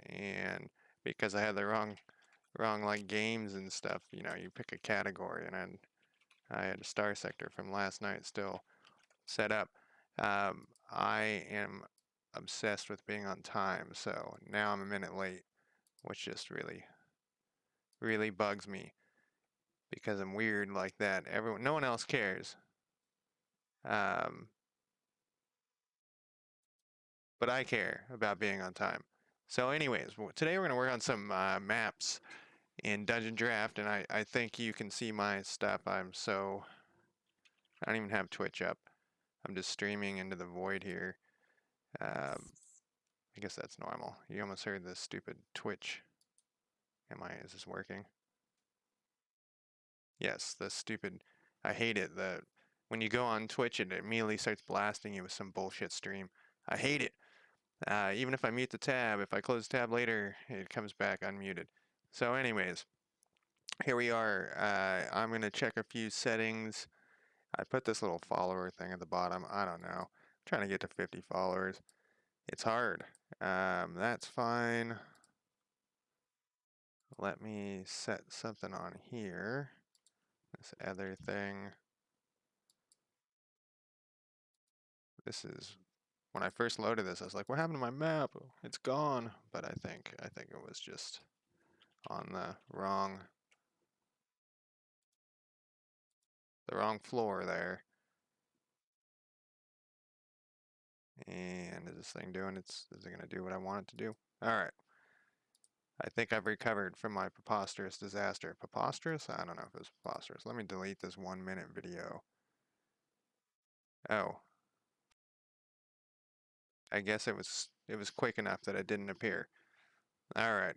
and because I had the wrong like games and stuff, you know, you pick a category, and I had a star sector from last night still set up. I am obsessed with being on time, so now I'm a minute late, which just really bugs me because I'm weird like that. No one else cares. Um, but I care about being on time. So anyways, today we're going to work on some maps in DungeonDraft, and I think you can see my stuff. I don't even have Twitch up. I'm just streaming into the void here. I guess that's normal. You almost heard the stupid Twitch. Is this working? Yes, the stupid, I hate it. When you go on Twitch, it immediately starts blasting you with some bullshit stream. I hate it. Even if I mute the tab, if I close the tab later, it comes back unmuted. So anyways, here we are. I'm going to check a few settings. I put this little follower thing at the bottom. I don't know. I'm trying to get to 50 followers. It's hard. That's fine. Let me set something on here. This other thing. This is when I first loaded this, I was like, what happened to my map? It's gone. But I think it was just on the wrong floor there. And is this thing doing is it gonna do what I want it to do? Alright. I think I've recovered from my preposterous disaster. Preposterous? I don't know if it was preposterous. Let me delete this 1 minute video. Oh. I guess it was quick enough that it didn't appear. Alright.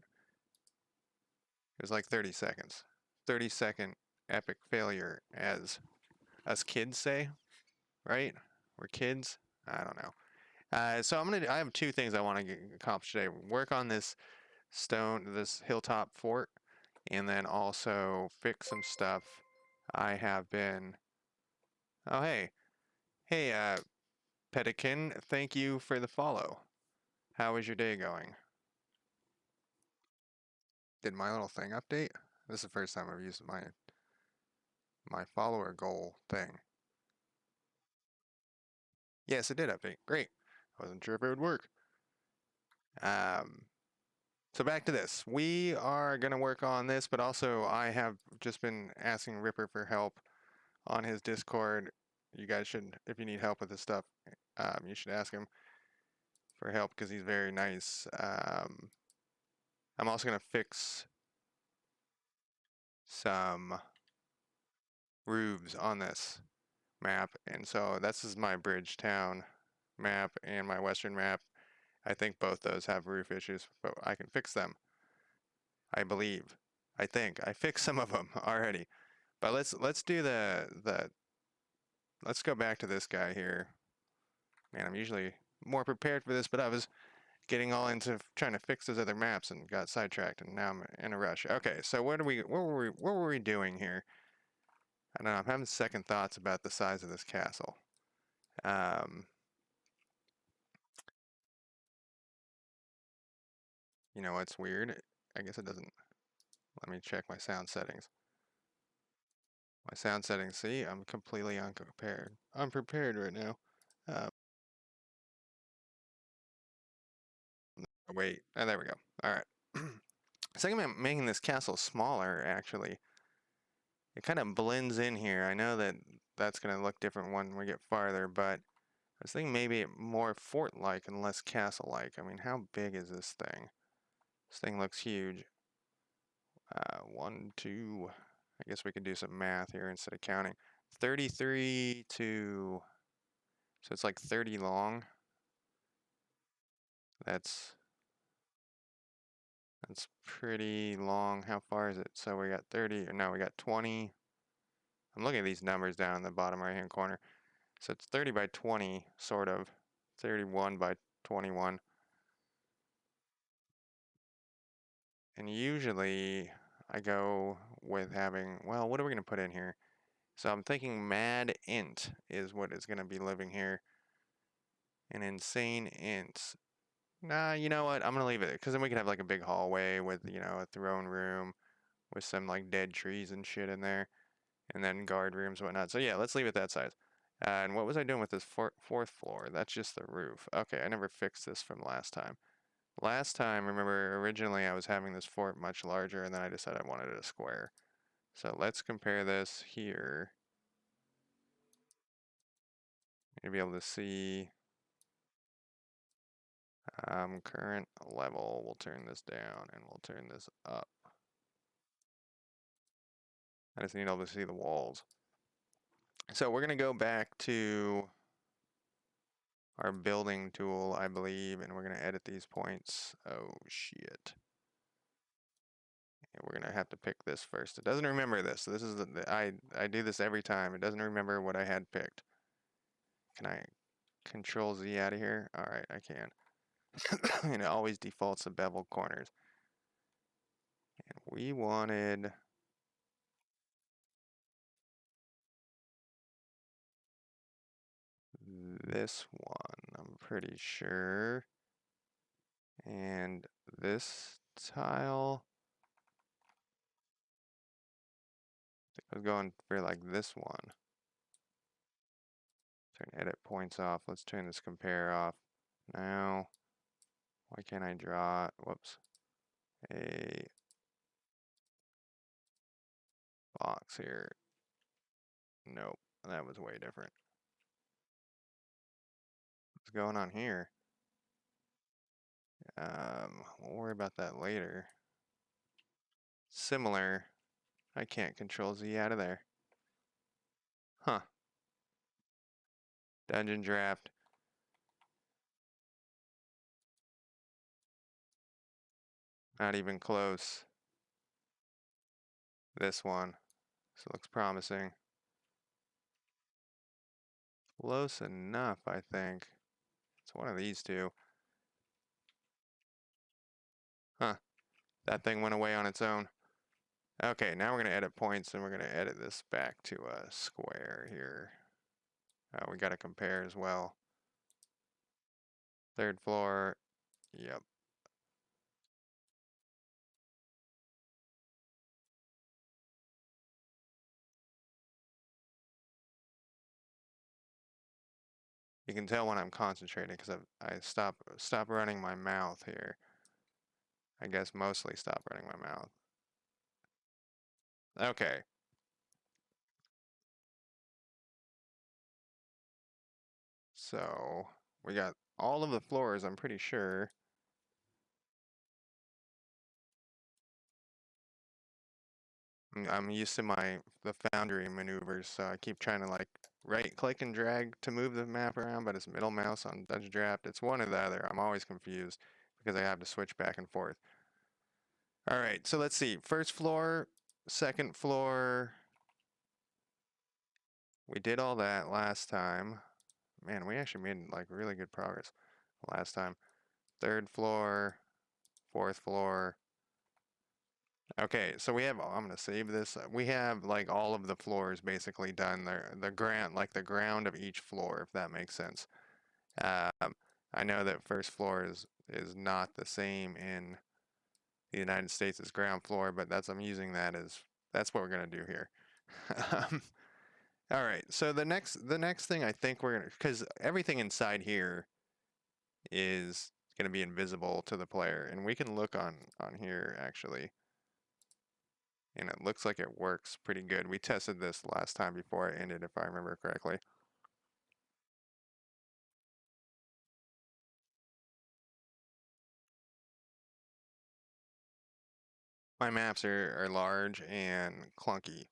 It was like 30 seconds. 30-second epic failure, as us kids say, right? We're kids? I don't know. So I have two things I want to accomplish today. Work on this hilltop fort, and then also fix some stuff. I have been, oh hey, Pedikin, thank you for the follow. How is your day going? Did my little thing update? This is the first time I've used my follower goal thing. Yes, it did update. Great. I wasn't sure if it would work. So back to this. We are going to work on this, but also I have just been asking Ripper for help on his Discord. You guys should, if you need help with this stuff, you should ask him for help because he's very nice. I'm also going to fix some roofs on this map, and so this is my Bridgetown map and my Western map. I think both those have roof issues, but I can fix them. I believe. I think I fixed some of them already. But let's do let's go back to this guy here. Man, I'm usually more prepared for this, but I was getting all into trying to fix those other maps and got sidetracked, and now I'm in a rush. Okay, so what were we doing here? I don't know, I'm having second thoughts about the size of this castle. You know what's weird? I guess it doesn't. Let me check my sound settings. My sound settings, see, I'm completely unprepared. Unprepared right now. Wait, oh, there we go. All right. So I'm making this castle smaller, actually. It kind of blends in here. I know that that's going to look different when we get farther, but I was thinking maybe more fort-like and less castle-like. I mean, how big is this thing? This thing looks huge. 1, 2, I guess we could do some math here instead of counting. 33 to, so it's like 30 long. That's pretty long. How far is it? So we got 30, or no, we got 20. I'm looking at these numbers down in the bottom right hand corner. So it's 30 by 20, sort of. 31 by 21. And usually I go with having, well, what are we going to put in here? So I'm thinking Mad Int is what is going to be living here. An insane int. Nah, you know what? I'm gonna leave it because then we can have like a big hallway with, a throne room with some like dead trees and shit in there, and then guard rooms and whatnot. So yeah, let's leave it that size. And what was I doing with this fourth floor? That's just the roof. Okay, I never fixed this from last time. Last time, remember, originally I was having this fort much larger, and then I decided I wanted it a square. So let's compare this here. You'll be able to see current level. We'll turn this down, and we'll turn this up. I just need to be able to see the walls. So we're going to go back to our building tool, I believe, and we're going to edit these points. Oh, shit. And we're going to have to pick this first. It doesn't remember this. This is I do this every time. It doesn't remember what I had picked. Can I Control Z out of here? All right, I can. And it always defaults to beveled corners. And we wanted this one, I'm pretty sure. And this tile, I was going for like this one. Turn edit points off. Let's turn this compare off. Now, why can't I draw, whoops, a box here? Nope, that was way different. What's going on here? We'll worry about that later. Similar. I can't Control Z out of there. Huh. DungeonDraft. Not even close. This one. This looks promising. Close enough, I think. It's one of these two. Huh. That thing went away on its own. Okay, now we're going to edit points, and we're going to edit this back to a square here. We got to compare as well. Third floor. Yep. You can tell when I'm concentrating because I stop running my mouth here. I guess mostly stop running my mouth. Okay. So we got all of the floors, I'm pretty sure. I'm used to the Foundry maneuvers, so I keep trying to like right click and drag to move the map around, but it's middle mouse on DungeonDraft. It's one or the other. I'm always confused because I have to switch back and forth. All right, so let's see. First floor, second floor. We did all that last time. Man, we actually made like really good progress last time. Third floor, fourth floor. Okay, so we have, I'm gonna save this. We have like all of the floors basically done. The ground of each floor, if that makes sense. I know that first floor is not the same in the United States as ground floor, but I'm using that as that's what we're gonna do here. All right, so the next thing I think we're gonna, because everything inside here is gonna be invisible to the player, and we can look on here actually. And it looks like it works pretty good. We tested this last time before I ended, if I remember correctly. My maps are large and clunky.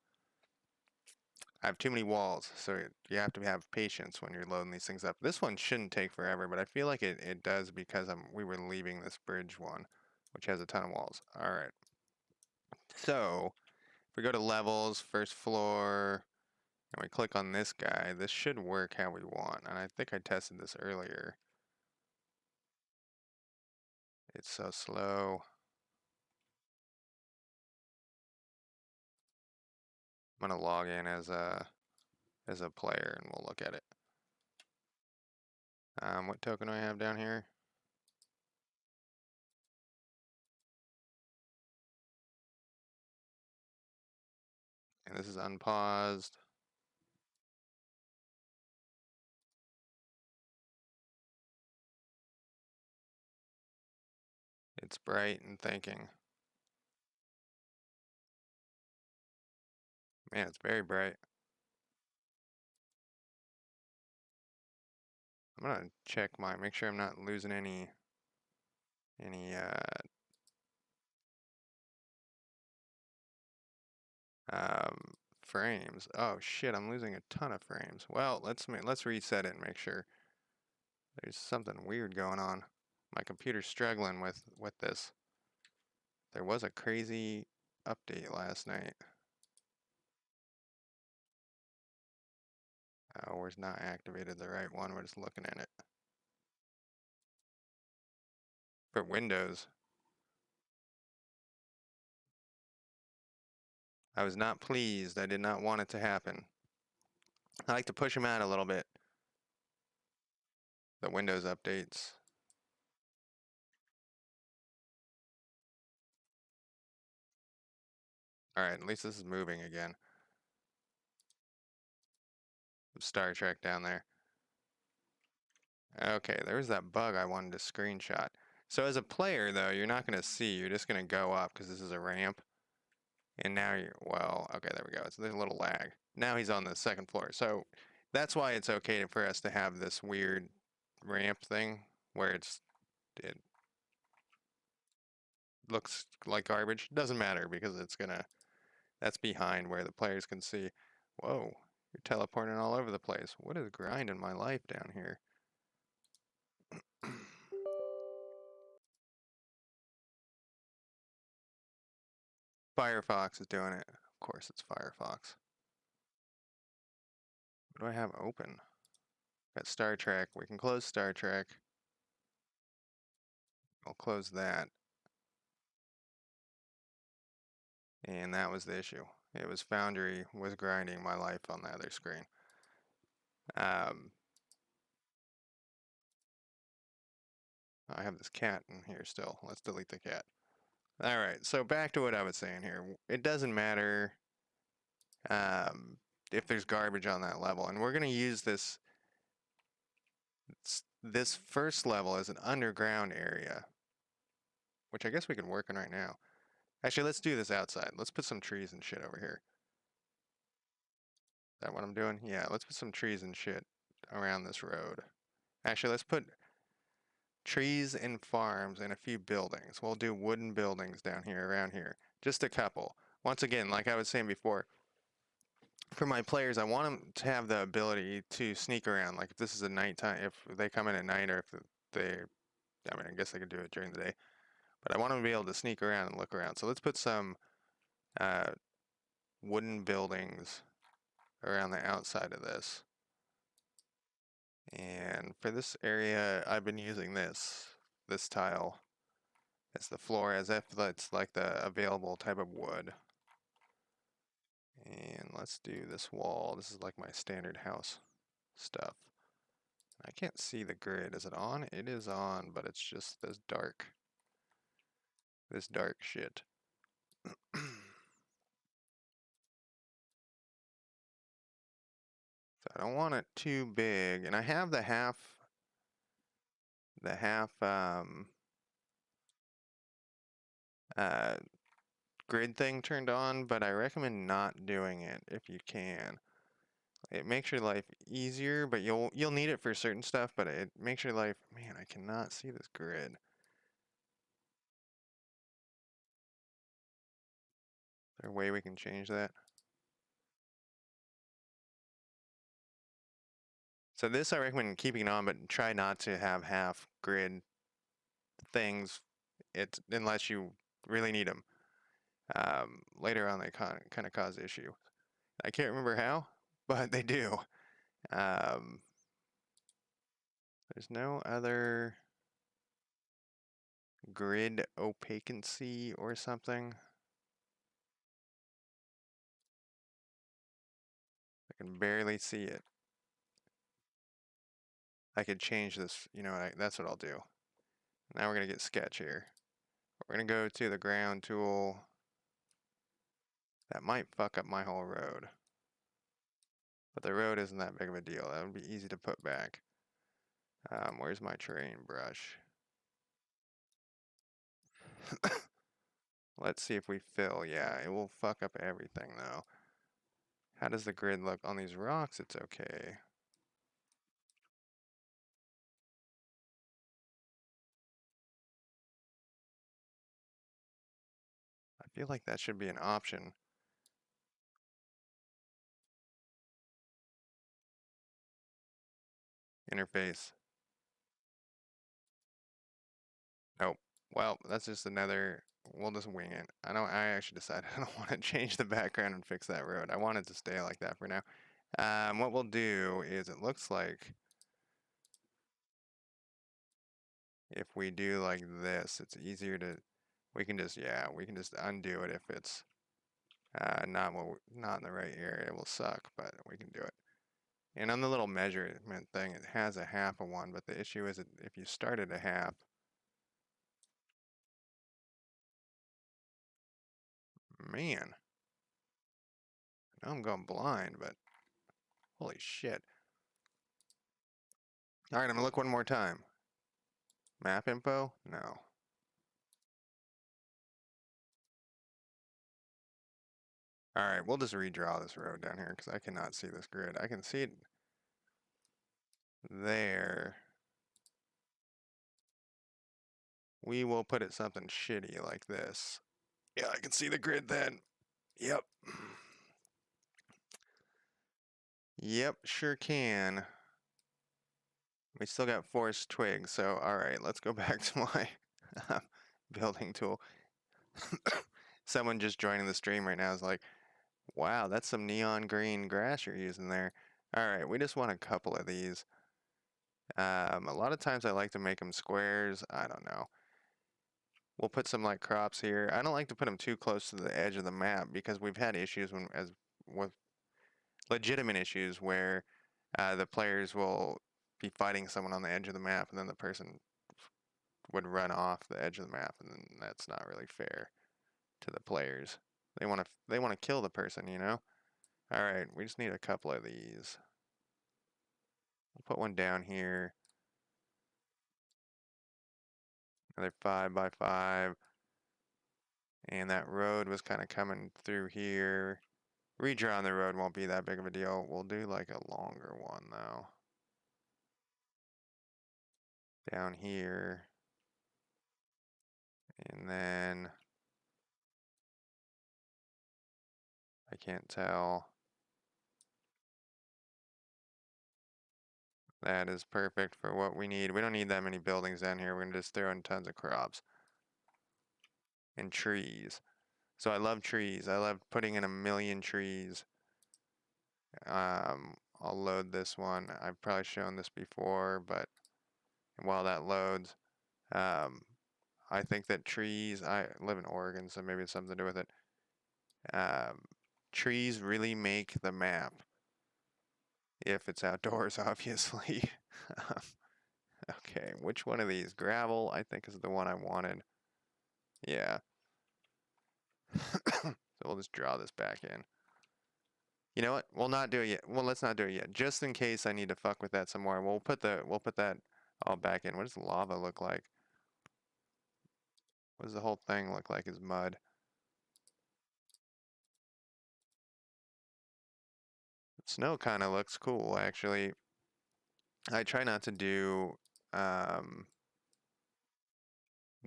I have too many walls, so you have to have patience when you're loading these things up. This one shouldn't take forever, but I feel like it does because we were leaving this bridge one, which has a ton of walls. All right. So if we go to levels, first floor, and we click on this guy, this should work how we want. And I think I tested this earlier. It's so slow. I'm gonna log in as a player and we'll look at it. What token do I have down here? And this is unpaused. It's bright and thinking. Man, it's very bright. I'm gonna check make sure I'm not losing any frames. Oh shit, I'm losing a ton of frames. Well, let's reset it and make sure. There's something weird going on. My computer's struggling with this. There was a crazy update last night. Oh, we're not activated the right one. We're just looking at it. For Windows, I was not pleased. I did not want it to happen. I like to push them out a little bit. The Windows updates. Alright, at least this is moving again. Star Trek down there. Okay, there was that bug I wanted to screenshot. So as a player, though, you're not going to see. You're just going to go up because this is a ramp. And now you're, well, okay, there we go. There's a little lag. Now he's on the second floor. So that's why it's okay for us to have this weird ramp thing where it looks like garbage. Doesn't matter because that's behind where the players can see. Whoa, you're teleporting all over the place. What is grinding my life down here? Firefox is doing it. Of course it's Firefox. What do I have open? Got Star Trek. We can close Star Trek. I'll close that. And that was the issue. It was Foundry was grinding my life on the other screen. I have this cat in here still. Let's delete the cat. Alright, so back to what I was saying here. It doesn't matter if there's garbage on that level. And we're going to use this first level as an underground area, which I guess we can work on right now. Actually, let's do this outside. Let's put some trees and shit over here. Is that what I'm doing? Yeah, let's put some trees and shit around this road. Actually, let's put trees and farms and a few buildings. We'll do wooden buildings down here, around here. Just a couple. Once again, like I was saying before, for my players, I want them to have the ability to sneak around. Like if this is a nighttime, if they come in at night, or if I mean, I guess they can do it during the day. But I want them to be able to sneak around and look around. So let's put some wooden buildings around the outside of this. And for this area, I've been using this tile as the floor, as if that's like the available type of wood. And let's do this wall. This is like my standard house stuff. I can't see the grid. Is it on? It is on, but it's just this dark shit. So I don't want it too big, and I have the half grid thing turned on, but I recommend not doing it if you can. It makes your life easier, but you'll need it for certain stuff, but it makes your life, man, I cannot see this grid. Is there a way we can change that? So this I recommend keeping on, but try not to have half grid things unless you really need them. Later on they kind of cause issue. I can't remember how, but they do. There's no other grid opacancy or something. I can barely see it. I could change this, that's what I'll do. Now we're going to get sketch here. We're going to go to the ground tool. That might fuck up my whole road. But the road isn't that big of a deal. That would be easy to put back. Where's my terrain brush? Let's see if we fill. Yeah, it will fuck up everything though. How does the grid look on these rocks? It's okay. I feel like that should be an option. Interface. Nope. Well, that's just another. We'll just wing it. I actually decided I don't want to change the background and fix that road. I want it to stay like that for now. What we'll do is it looks like if we do like this, it's easier to. We can just undo it if it's not in the right area. It will suck, but we can do it. And on the little measurement thing, it has a half of one, but the issue is that if you start at a half, man, now I'm going blind, but holy shit. All right, I'm gonna look one more time. Map info? No. All right, we'll just redraw this road down here because I cannot see this grid. I can see it there. We will put it something shitty like this. Yeah, I can see the grid then. Yep. Yep, sure can. We still got forest twigs, so all right, let's go back to my building tool. Someone just joining the stream right now is like, wow, that's some neon green grass you're using there. All right, we just want a couple of these. A lot of times I like to make them squares. I don't know. We'll put some like crops here. I don't like to put them too close to the edge of the map because we've had issues with legitimate issues where the players will be fighting someone on the edge of the map and then the person would run off the edge of the map, and then that's not really fair to the players. They want to kill the person, you know? All right, we just need a couple of these. We'll put one down here. Another 5x5. And that road was kind of coming through here. Redrawing the road won't be that big of a deal. We'll do like a longer one though. Down here. And then I can't tell. That is perfect for what we need. We don't need that many buildings down here. We're gonna just throw in tons of crops. And trees. So I love trees. I love putting in 1,000,000 trees. I'll load this one. I've probably shown this before, but while that loads, I think that trees, I live in Oregon, so maybe it's something to do with it. Trees really make the map. If it's outdoors, obviously. Okay, which one of these? Gravel, I think, is the one I wanted. Yeah. So we'll just draw this back in. You know what? We'll not do it yet. Well, let's not do it yet. Just in case I need to fuck with that some more. We'll put that all back in. What does lava look like? What does the whole thing look like as mud? Snow kind of looks cool, actually. I try not to do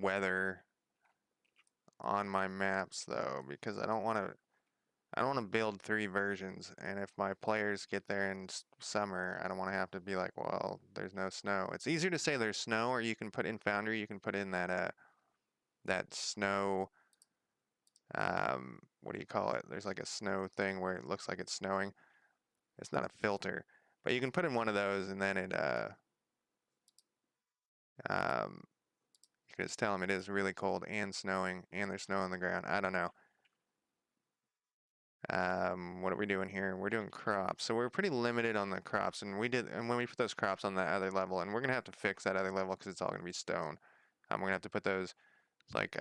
weather on my maps though, because I don't want to build 3 versions, and if my players get there in summer, I don't want to have to be like, well, there's no snow. It's easier to say there's snow, or you can put in Foundry, you can put in that snow, what do you call it? There's like a snow thing where it looks like it's snowing. It's not a filter, but you can put in one of those, and then you can just tell them it is really cold and snowing, and there's snow on the ground. I don't know. What are we doing here? We're doing crops, so we're pretty limited on the crops, and when we put those crops on that other level, and we're gonna have to fix that other level because it's all gonna be stone. We're gonna have to put those like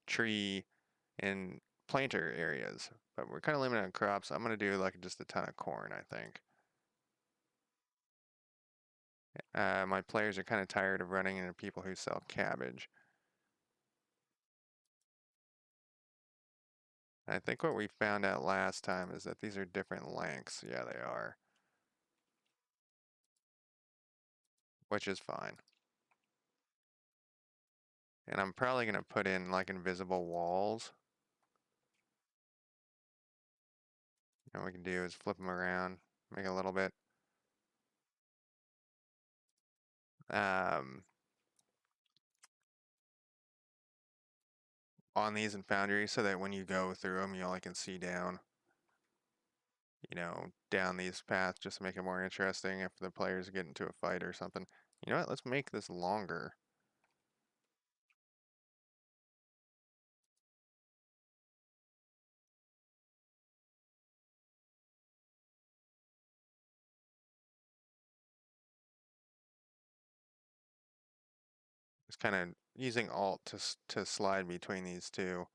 tree and planter areas, but we're kind of limited on crops. I'm gonna do like just a ton of corn, I think. My players are kind of tired of running into people who sell cabbage. I think what we found out last time is that these are different lengths. Yeah, they are. Which is fine. And I'm probably going to put in like invisible walls. And what we can do is flip them around, make a little bit. On these in Foundry so that when you go through them, you only can see down, down these paths just to make it more interesting if the players get into a fight or something. You know what? Let's make this longer. Just kind of using Alt to slide between these two,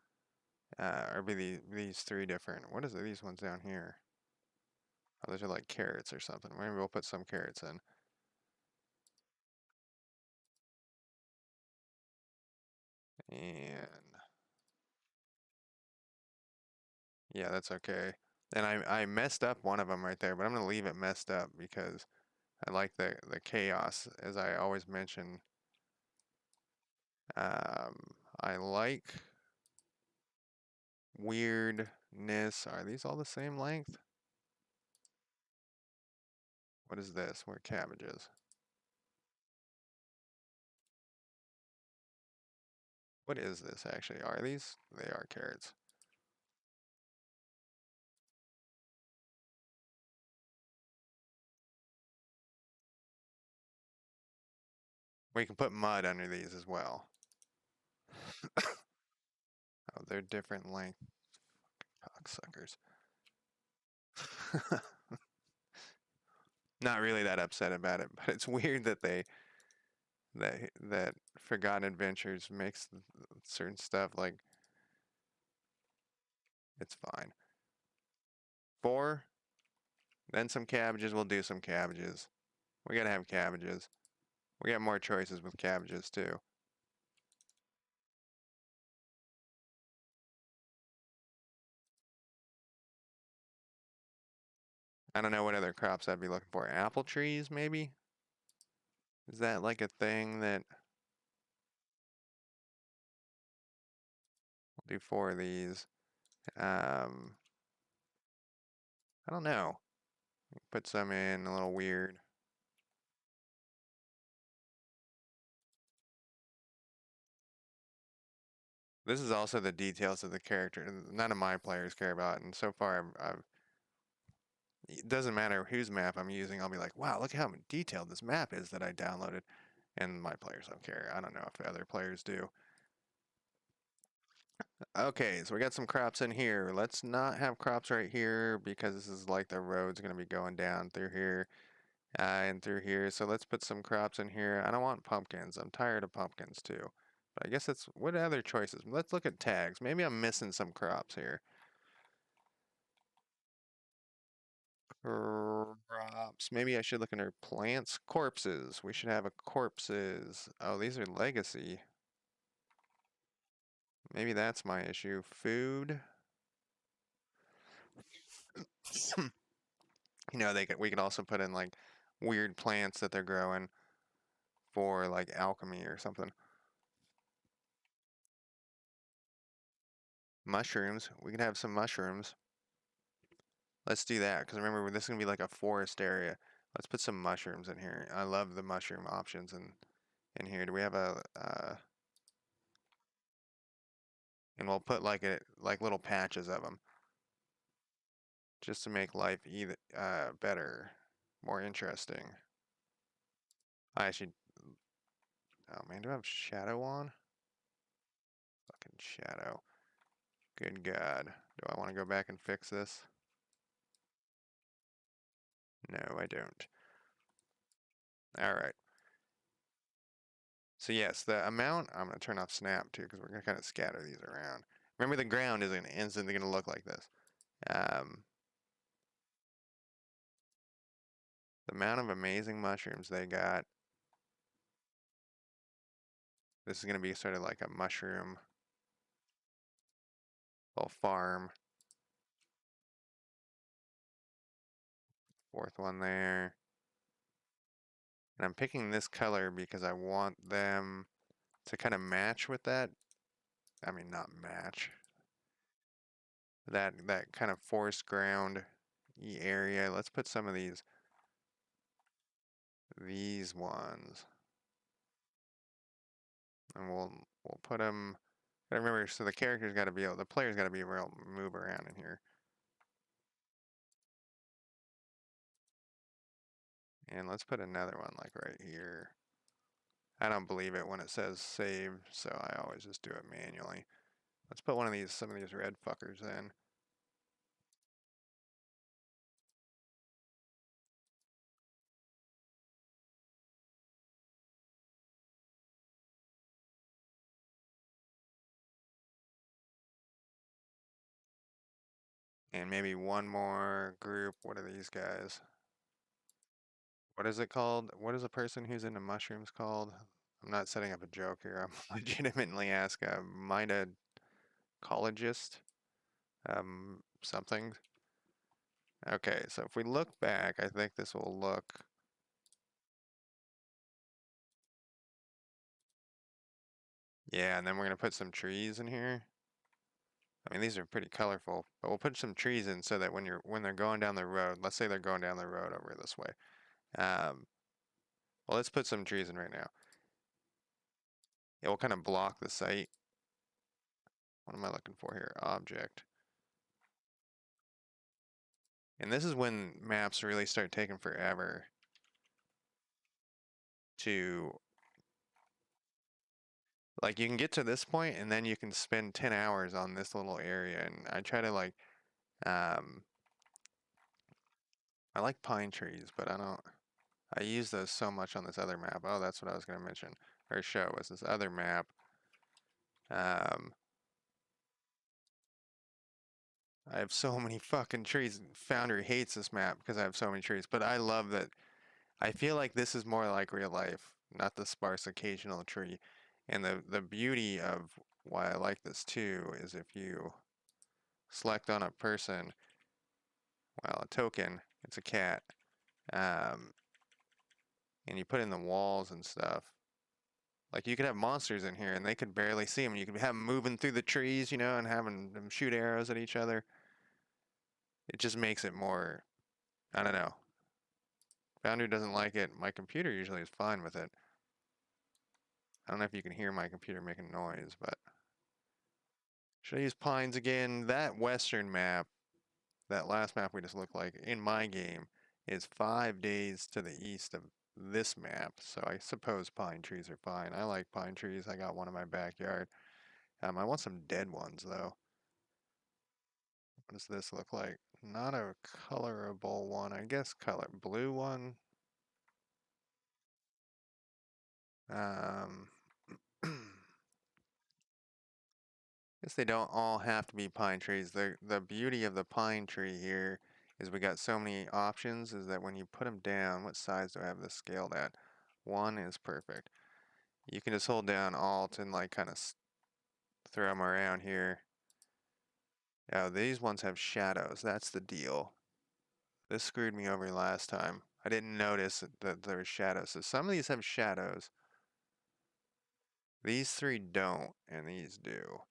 or be these three different. What is it? These ones down here? Oh, those are like carrots or something. Maybe we'll put some carrots in. And yeah, that's okay. And I messed up one of them right there, but I'm gonna leave it messed up because I like the chaos, as I always mention. I like weirdness. Are these all the same length? What is this? Where cabbages? What is this actually? Are these? They are carrots. We can put mud under these as well. Oh, they're different length. Cocksuckers. Not really that upset about it, but it's weird that that Forgotten Adventures makes certain stuff like it's fine. 4, then some cabbages. We'll do some cabbages. We gotta have cabbages. We got more choices with cabbages too. I don't know what other crops I'd be looking for. Apple trees, maybe? Is that like a thing that we'll do 4 of these? I don't know. Put some in a little weird. This is also the details of the character. None of my players care about, and so far it doesn't matter whose map I'm using. I'll be like, wow, look how detailed this map is that I downloaded, and my players don't care. I don't know if other players do. Okay, so we got some crops in here. Let's not have crops right here because this is like the road's gonna be going down through here and through here. So let's put some crops in here. I don't want pumpkins. I'm tired of pumpkins too. But I guess that's what other choices? Let's look at tags. Maybe I'm missing some crops here. Crops. Maybe I should look under plants. Corpses. We should have a corpses. Oh, these are legacy. Maybe that's my issue. Food. We could also put in like weird plants that they're growing for like alchemy or something. Mushrooms. We can have some mushrooms. Let's do that because remember this is gonna be like a forest area. Let's put some mushrooms in here. I love the mushroom options in here. Do we have a and we'll put like little patches of them just to make life either better, more interesting. I actually, oh man, do I have shadow on? Fucking shadow. Good God. Do I want to go back and fix this? No, I don't. All right. So yes, the amount, I'm going to turn off snap too because we're going to kind of scatter these around. Remember, the ground isn't instantly going to look like this. The amount of amazing mushrooms they got. This is going to be sort of like a mushroom little farm. Fourth one there. And I'm picking this color because I want them to kind of match with that. I mean, not match. That kind of forest ground area. Let's put some of these ones. And we'll put them. I remember, so the character's got to be able, the player's got to be able to move around in here. And let's put another one like right here. I don't believe it when it says save, so I always just do it manually. Let's put some of these red fuckers in. And maybe one more group. What are these guys? What is it called? What is a person who's into mushrooms called? I'm not setting up a joke here. I'm legitimately asking. A mycologist? Something. Okay, so if we look back, I think this will look. Yeah, and then we're going to put some trees in here. I mean, these are pretty colorful, but we'll put some trees in so that when they're going down the road, let's say they're going down the road over this way. Well, let's put some trees in right now. It will kind of block the site. What am I looking for here? Object. And this is when maps really start taking forever to, like, you can get to this point and then you can spend 10 hours on this little area. And I try to like, I like pine trees, but I use those so much on this other map. Oh, that's what I was going to mention or show was this other map. I have so many fucking trees. Foundry hates this map because I have so many trees, but I love that. I feel like this is more like real life, not the sparse occasional tree. And the beauty of why I like this too is if you select on a person, well, a token, it's a cat, um, and you put in the walls and stuff. Like you could have monsters in here and they could barely see them. You could have them moving through the trees, and having them shoot arrows at each other. It just makes it more, I don't know. Foundry doesn't like it. My computer usually is fine with it. I don't know if you can hear my computer making noise, but should I use pines again? That western map, that last map we just looked like in my game, is 5 days to the east of this map. So I suppose pine trees are fine. I like pine trees. I got one in my backyard. I want some dead ones though. What does this look like? Not a colorable one. I guess blue one. Um, guess they don't all have to be pine trees. The beauty of the pine tree here is we got so many options is that when you put them down, what size do I have this scaled at? 1 is perfect. You can just hold down Alt and like kind of throw them around here. Oh, these ones have shadows. That's the deal. This screwed me over last time. I didn't notice that there were shadows. So some of these have shadows. These 3 don't, and these do.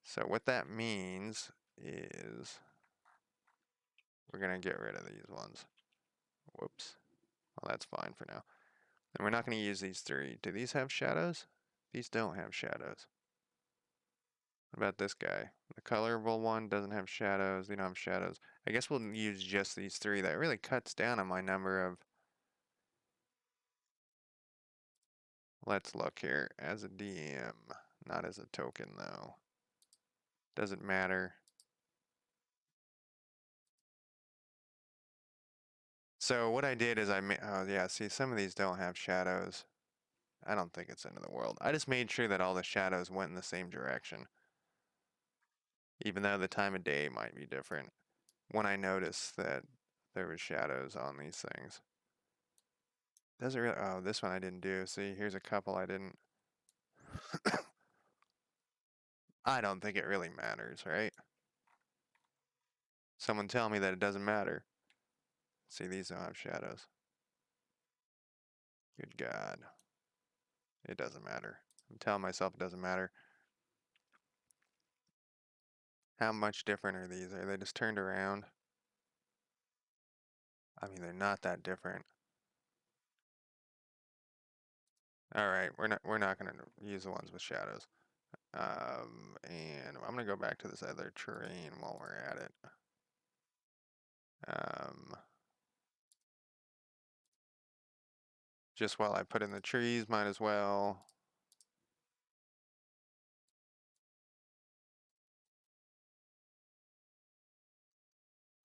So what that means is we're going to get rid of these ones. Whoops. Well, that's fine for now. And we're not going to use these 3. Do these have shadows? These don't have shadows. What about this guy? The colorable one doesn't have shadows. They don't have shadows. I guess we'll use just these 3. That really cuts down on my number of... Let's look here. As a DM, not as a token though. Doesn't matter. So what I did is oh yeah, see some of these don't have shadows. I don't think it's end of the world. I just made sure that all the shadows went in the same direction. even though the time of day might be different when I notice that there was shadows on these things. Doesn't really, oh, this one I didn't do. See, here's a couple I didn't. I don't think it really matters, right? Someone tell me that it doesn't matter. See, these don't have shadows. Good God. It doesn't matter. I'm telling myself it doesn't matter. How much different are these? Are they just turned around? I mean, they're not that different. All right, we're not gonna use the ones with shadows. And I'm gonna go back to this other terrain while we're at it. Just while I put in the trees, might as well.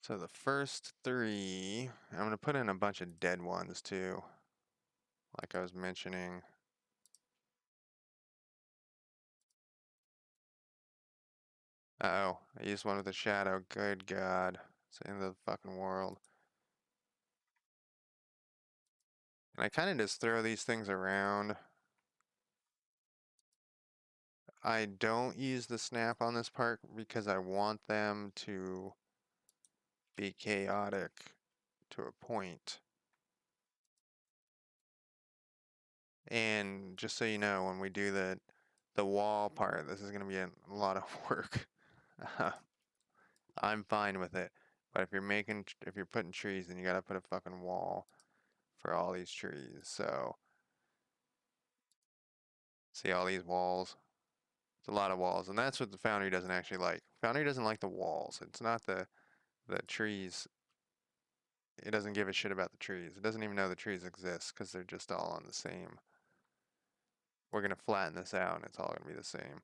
So the first three, I'm gonna put in a bunch of dead ones too, like I was mentioning. Uh-oh, I used one with a shadow. Good God, it's the end of the fucking world. And I kind of just throw these things around. I don't use the snap on this part because I want them to be chaotic to a point. And just so you know, when we do the wall part, this is going to be a lot of work. I'm fine with it. But if you're putting trees, then you got to put a fucking wall for all these trees. So, see all these walls? It's a lot of walls, and that's what the Foundry doesn't actually like. Foundry doesn't like the walls. It's not the trees. It doesn't give a shit about the trees. It doesn't even know the trees exist because they're just all on the same. We're gonna flatten this out, and it's all gonna be the same.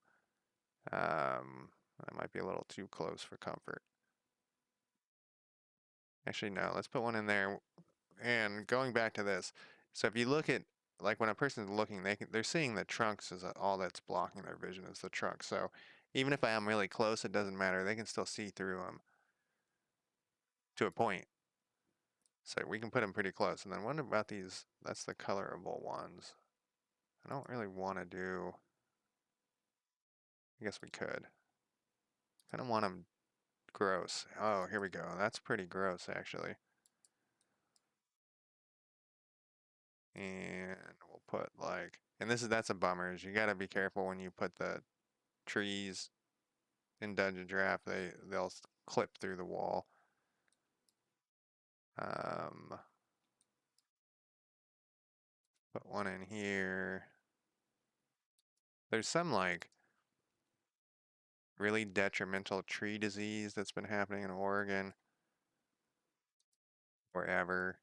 That might be a little too close for comfort. Actually, no. Let's put one in there. And going back to this, so if you look at like when a person's looking, they're seeing the trunks as all that's blocking their vision is the trunk. So even if I am really close, it doesn't matter. They can still see through them to a point. So we can put them pretty close. And then what about these? That's the colorable ones. I don't really want to do. I guess we could. I don't want them gross. Oh, here we go. That's pretty gross, actually. And we'll put like, and that's a bummer. Is you got to be careful when you put the trees in DungeonDraft. They'll clip through the wall. Put one in here. There's some like really detrimental tree disease that's been happening in Oregon forever.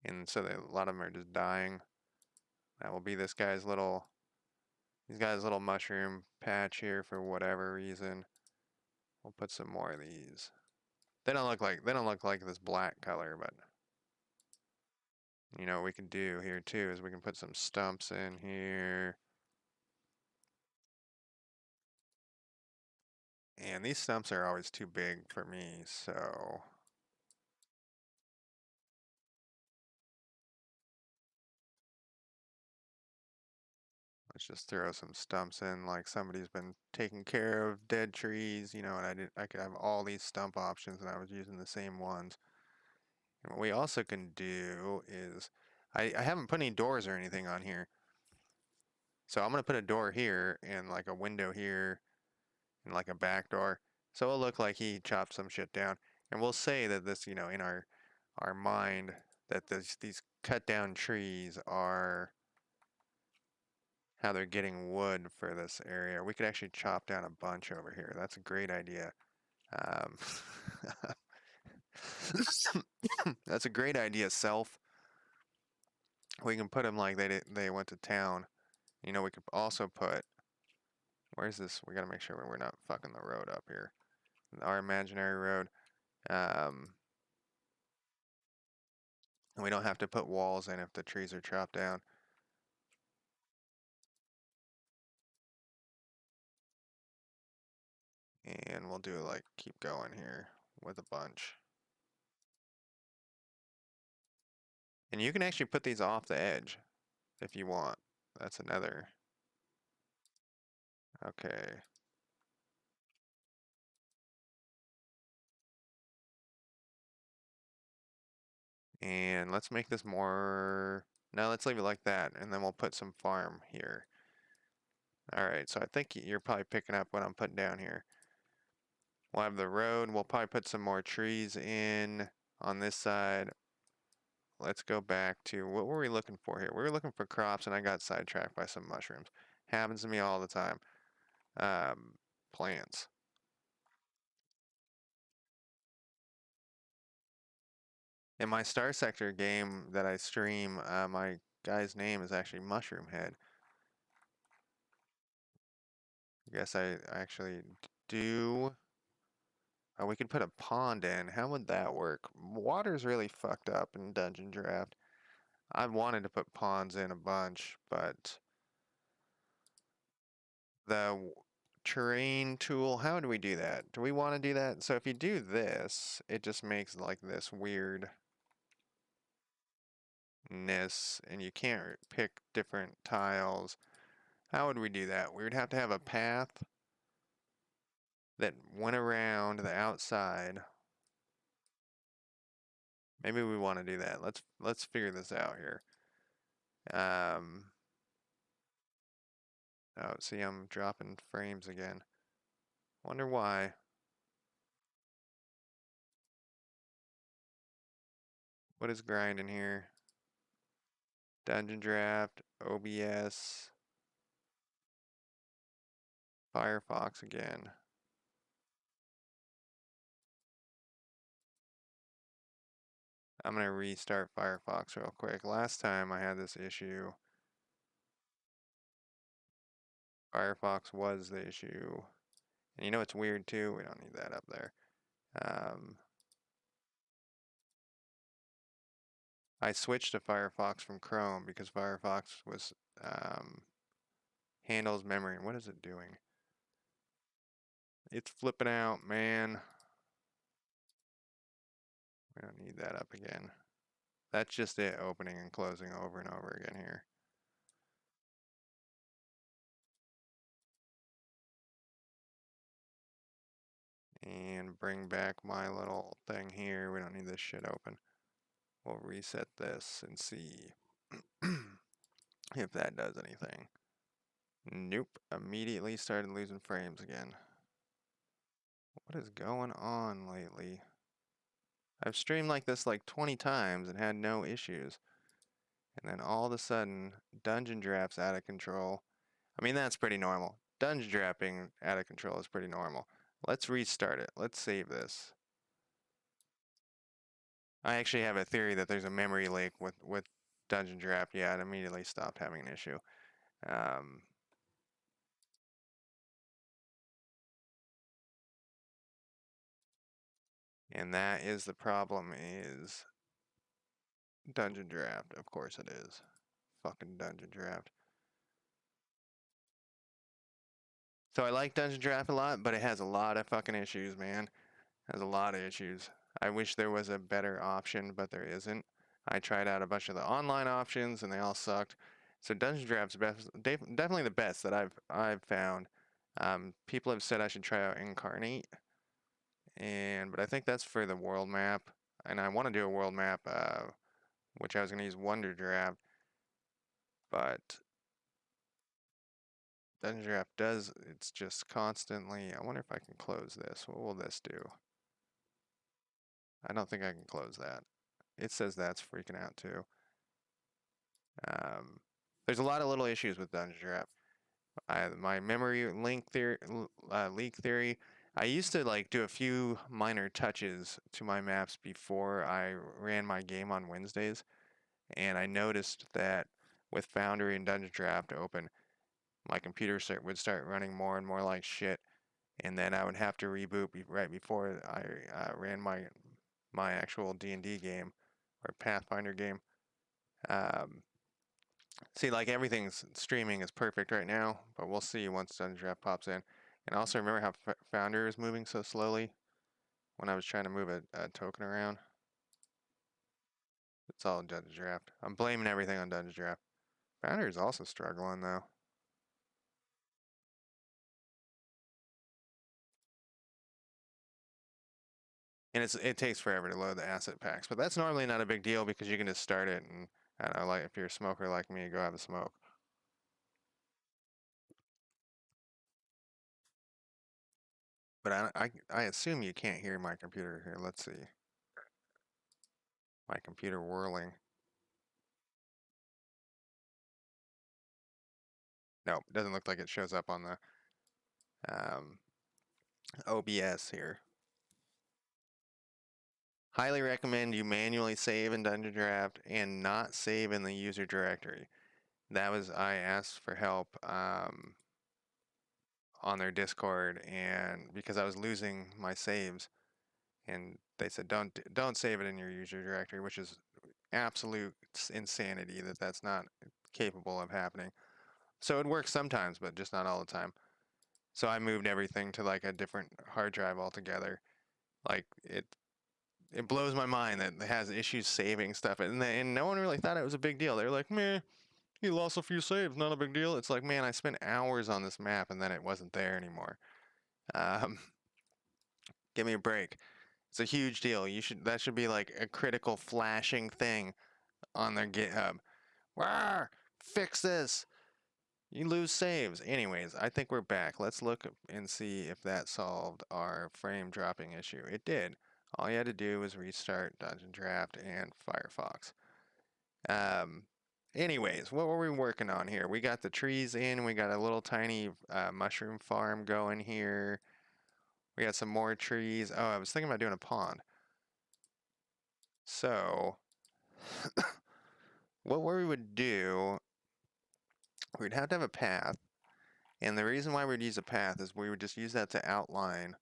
And so a lot of them are just dying. That will be he's got his little mushroom patch here for whatever reason. We'll put some more of these. They don't look like this black color, but you know what we can do here too is we can put some stumps in here. And these stumps are always too big for me, so let's just throw some stumps in like somebody's been taking care of dead trees, you know, and I could have all these stump options and I was using the same ones. And what we also can do is I haven't put any doors or anything on here. So I'm gonna put a door here and like a window here and like a back door. So it'll look like he chopped some shit down. And we'll say that this, you know, in our mind that these cut down trees are how they're getting wood for this area. We could actually chop down a bunch over here. That's a great idea. Um, that's a great idea, self. We can put them like they went to town. You know, we could also put. Where's this? We gotta make sure we're not fucking the road up here. Our imaginary road. Um, and we don't have to put walls in if the trees are chopped down. And we'll do like keep going here with a bunch. And you can actually put these off the edge if you want. That's another. Okay. And let's make this more. No, let's leave it like that. And then we'll put some farm here. All right, so I think you're probably picking up what I'm putting down here. We'll have the road. We'll probably put some more trees in on this side. Let's go back to what were we looking for here? We were looking for crops, and I got sidetracked by some mushrooms. Happens to me all the time. Plants. In my Star Sector game that I stream, my guy's name is actually Mushroom Head. I guess I actually do. Oh, we could put a pond in. How would that work? Water's really fucked up in Dungeon Draft. I've wanted to put ponds in a bunch, but the terrain tool, how do we do that? Do we want to do that? So if you do this, it just makes like this weirdness, and you can't pick different tiles. How would we do that? We would have to have a path that went around the outside. Maybe we want to do that. Let's figure this out here. Oh, see, I'm dropping frames again. Wonder why. What is grinding here? Dungeon Draft, OBS, Firefox again. I'm gonna restart Firefox real quick. Last time I had this issue, Firefox was the issue. And you know what's weird too? We don't need that up there. I switched to Firefox from Chrome because Firefox was handles memory. And what is it doing? It's flipping out, man. We don't need that up again. That's just it opening and closing over and over again here. And bring back my little thing here. We don't need this shit open. We'll reset this and see if that does anything. Nope. Immediately started losing frames again. What is going on lately? I've streamed like this like 20 times and had no issues. And then all of a sudden, Dungeon Draft's out of control. I mean, that's pretty normal. Dungeon Draft being out of control is pretty normal. Let's restart it. Let's save this. I actually have a theory that there's a memory leak with Dungeon Draft. Yeah, it immediately stopped having an issue. And that is the problem is Dungeon Draft. Of course it is. Fucking Dungeon Draft. So I like Dungeon Draft a lot, but it has a lot of fucking issues, man. It has a lot of issues. I wish there was a better option, but there isn't. I tried out a bunch of the online options and they all sucked. So Dungeon Draft's best, definitely the best that I've found. People have said I should try out Incarnate, but I think that's for the world map, and I want to do a world map, which I was going to use Wonder Draft, but Dungeon Draft does, it's just constantly, I wonder if I can close this. What will this do? I don't think I can close that. It says that's freaking out too. There's a lot of little issues with Dungeon Draft. My memory link theory, leak theory. I used to like do a few minor touches to my maps before I ran my game on Wednesdays, and I noticed that with Foundry and Dungeon Draft open, my computer would start running more and more like shit, and then I would have to reboot right before I ran my actual D&D game or Pathfinder game. See, like everything's streaming is perfect right now, but we'll see once Dungeon Draft pops in. And also remember how Foundry was moving so slowly when I was trying to move a token around? It's all DungeonDraft. I'm blaming everything on DungeonDraft. Foundry is also struggling though. And it takes forever to load the asset packs, but that's normally not a big deal because you can just start it and I don't know, like if you're a smoker like me, go have a smoke. But I assume you can't hear my computer here. Let's see. My computer whirling. No, it doesn't look like it shows up on the OBS here. Highly recommend you manually save in DungeonDraft and not save in the user directory. I asked for help on their Discord, and because I was losing my saves, and they said don't save it in your user directory, which is absolute insanity that that's not capable of happening. So it works sometimes, but just not all the time. So I moved everything to like a different hard drive altogether. Like it blows my mind that it has issues saving stuff, and no one really thought it was a big deal. They were like, meh, you lost a few saves, not a big deal. It's like, man, I spent hours on this map and then it wasn't there anymore. Um, Give me a break. It's a huge deal. That should be like a critical flashing thing on their GitHub. Rawr! Fix this. You lose saves. Anyways, I think we're back. Let's look and see if that solved our frame dropping issue. It did. All you had to do was restart DungeonDraft and Firefox. Anyways, what were we working on here? We got the trees in. We got a little tiny mushroom farm going here. We got some more trees. Oh, I was thinking about doing a pond. So, what we would do, we'd have to have a path. And the reason why we'd use a path is we would just use that to outline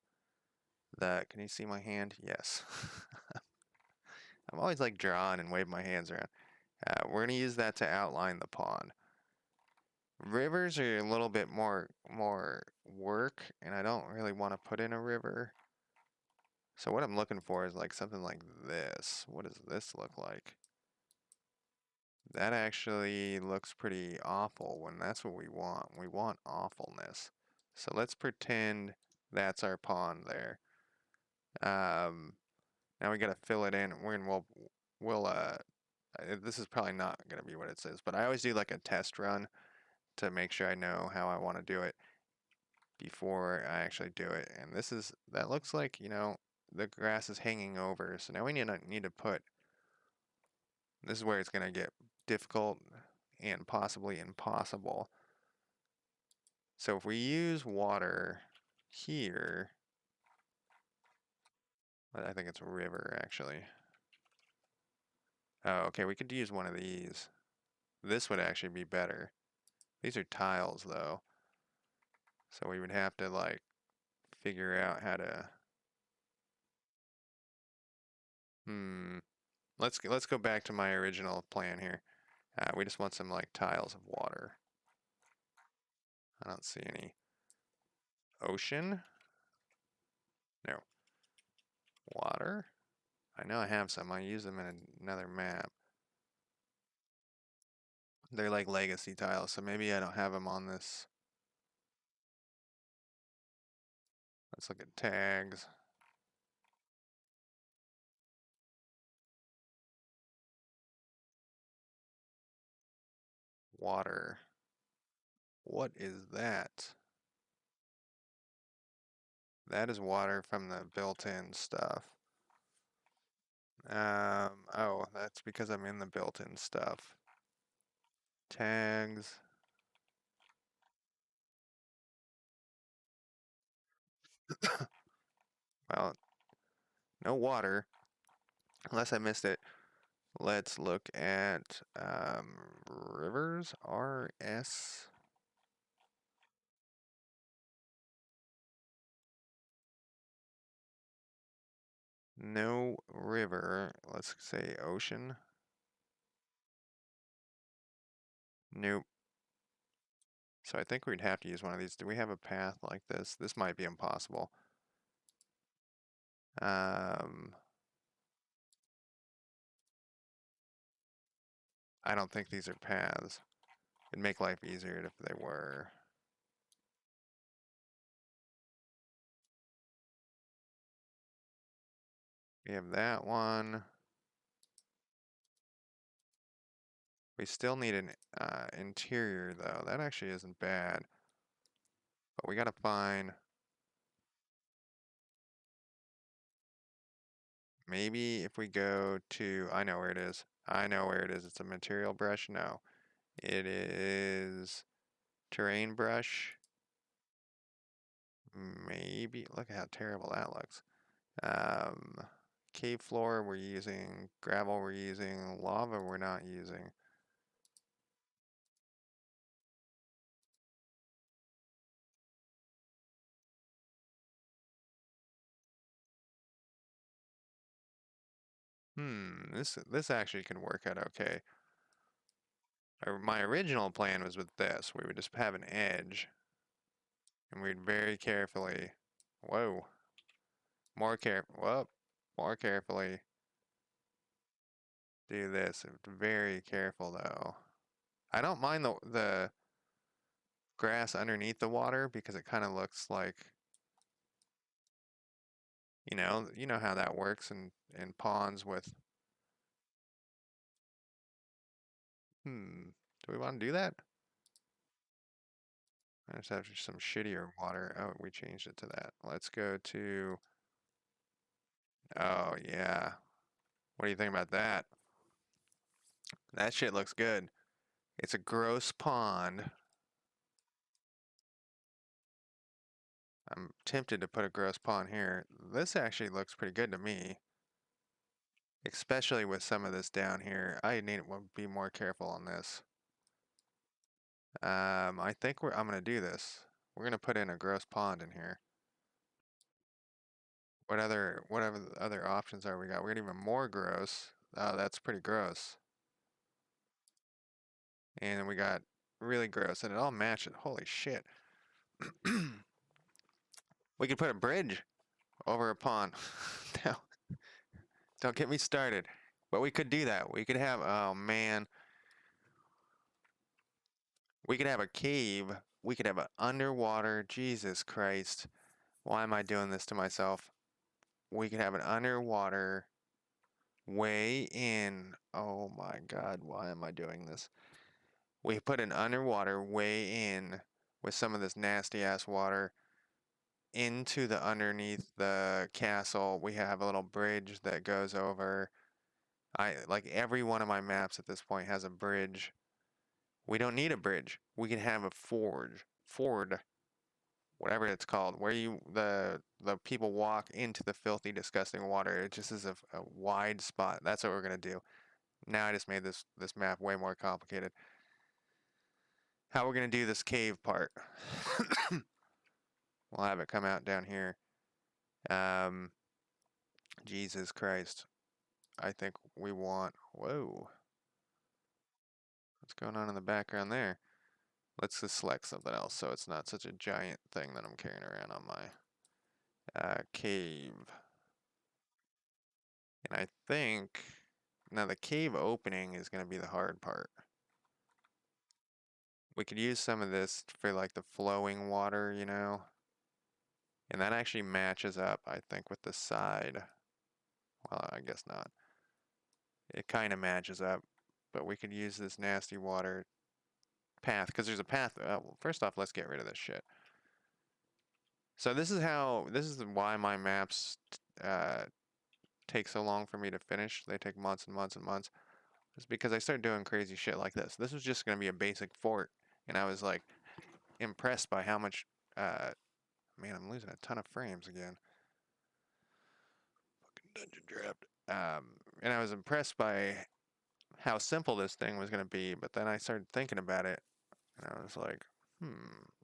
the, can you see my hand? Yes. I'm always like drawing and waving my hands around. We're gonna use that to outline the pond. Rivers are a little bit more work, and I don't really want to put in a river. So what I'm looking for is like something like this. What does this look like? That actually looks pretty awful when that's what we want. We want awfulness. So let's pretend that's our pond there. Now we gotta fill it in. This is probably not gonna be what it says, but I always do like a test run to make sure I know how I want to do it before I actually do it. And that looks like, the grass is hanging over. So now we need to put, this is where it's gonna get difficult and possibly impossible. So if we use water here, I think it's a river actually. Oh, okay, we could use one of these. This would actually be better. These are tiles though. So we would have to like figure out how to, let's go back to my original plan here. We just want some like tiles of water. I don't see any. Ocean? No. Water? I know I have some. I use them in another map. They're like legacy tiles, so maybe I don't have them on this. Let's look at tags. Water. What is that? That is water from the built-in stuff. Oh, that's because I'm in the built-in stuff. Tags. Well, no water, unless I missed it. Let's look at rivers, RS. No river. Let's say ocean. Nope. So I think we'd have to use one of these. Do we have a path like this? This might be impossible. I don't think these are paths. It'd make life easier if they were. We have that one. We still need an interior though. That actually isn't bad. But we gotta find, maybe if we go to, I know where it is. I know where it is. It's a material brush. No, it is terrain brush. Maybe, look at how terrible that looks. Cave floor we're using, gravel we're using, lava we're not using. This actually can work out okay. My original plan was with this. We would just have an edge, and we'd very carefully, whoa, more carefully do this. Very careful though. I don't mind the grass underneath the water because it kind of looks like, you know how that works in ponds with. Do we want to do that? I just have some shittier water. Oh, we changed it to that. Let's go to, oh yeah. What do you think about that? That shit looks good. It's a gross pond. I'm tempted to put a gross pond here. This actually looks pretty good to me. Especially with some of this down here. I need to be more careful on this. I think I'm gonna do this. We're gonna put in a gross pond in here. Whatever the other options are we got? We got even more gross. Oh, that's pretty gross. And then we got really gross, and it all matches. Holy shit. We could put a bridge over a pond. No, don't get me started. But we could do that. We could have, oh man, we could have a cave. We could have an underwater, Jesus Christ. Why am I doing this to myself? We could have an underwater way in. Oh my God, why am I doing this? We put an underwater way in with some of this nasty ass water into the underneath the castle. We have a little bridge that goes over. I like every one of my maps at this point has a bridge. We don't need a bridge. We can have a ford, whatever it's called, where the people walk into the filthy, disgusting water. It just is a wide spot. That's what we're gonna do. Now I just made this map way more complicated. How we're gonna do this cave part? We'll have it come out down here. Jesus Christ. I think we want, whoa. What's going on in the background there? Let's just select something else so it's not such a giant thing that I'm carrying around on my cave. And I think, now the cave opening is going to be the hard part. We could use some of this for like the flowing water, And that actually matches up, I think, with the side. Well, I guess not. It kind of matches up, but we could use this nasty water path, because there's a path. Well, first off, let's get rid of this shit. So this is why my maps take so long for me to finish. They take months and months and months. It's because I started doing crazy shit like this. This was just going to be a basic fort, and I was like impressed by how much, man, I'm losing a ton of frames again. Fucking DungeonDraft. And I was impressed by how simple this thing was going to be, but then I started thinking about it, and I was like,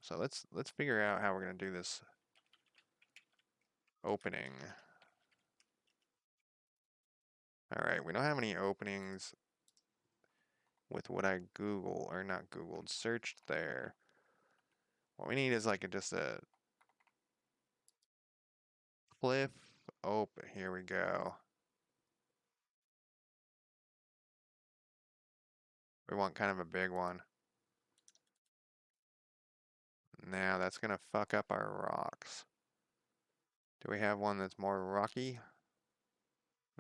so let's figure out how we're going to do this opening. All right, we don't have any openings with what I Google, or not Googled, searched there. What we need is like just a cliff open. Here we go. We want kind of a big one. Now that's gonna fuck up our rocks. Do we have one that's more rocky?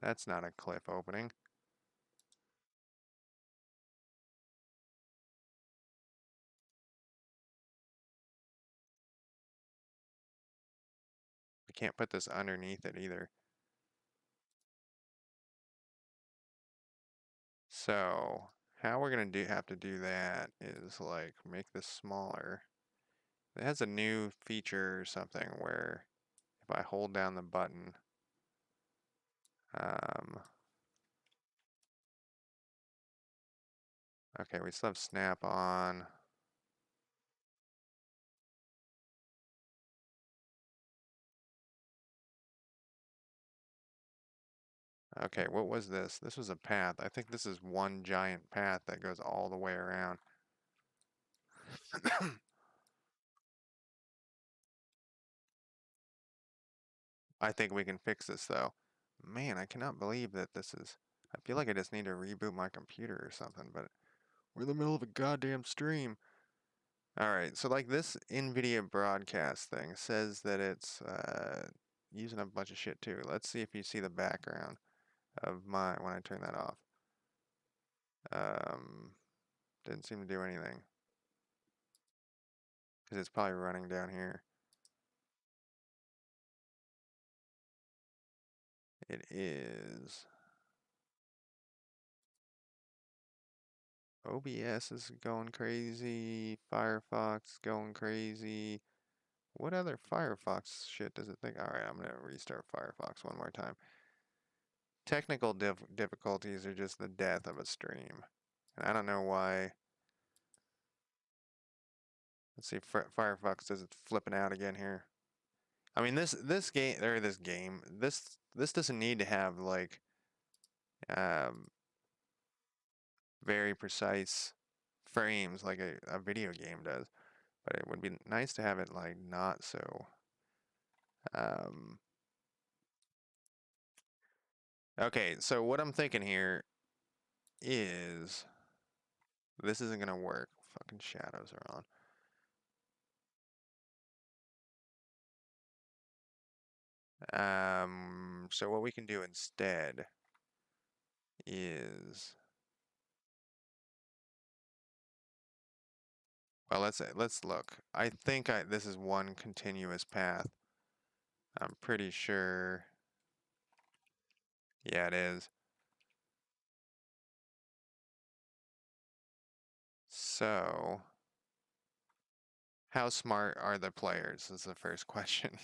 That's not a cliff opening. We can't put this underneath it either. So how we're gonna have to do that is like make this smaller. It has a new feature or something where if I hold down the button, okay, we still have snap on. Okay, what was this? This was a path. I think this is one giant path that goes all the way around. I think we can fix this though. Man, I cannot believe that this is. I feel like I just need to reboot my computer or something, but we're in the middle of a goddamn stream. Alright, so like this NVIDIA broadcast thing says that it's using a bunch of shit too. Let's see if you see the background of my when I turn that off. Um, didn't seem to do anything. Because it's probably running down here. It is. OBS is going crazy. Firefox going crazy. What other Firefox shit does it think? Alright, I'm going to restart Firefox one more time. Technical difficulties are just the death of a stream. And I don't know why. Let's see if Firefox does it flipping out again here. I mean, this doesn't need to have like very precise frames like a video game does, but it would be nice to have it like not so. Okay, so what I'm thinking here is this isn't gonna work. Fucking shadows are on. So what we can do instead is, well, let's look. I think this is one continuous path. I'm pretty sure. Yeah, it is. So, how smart are the players is the first question.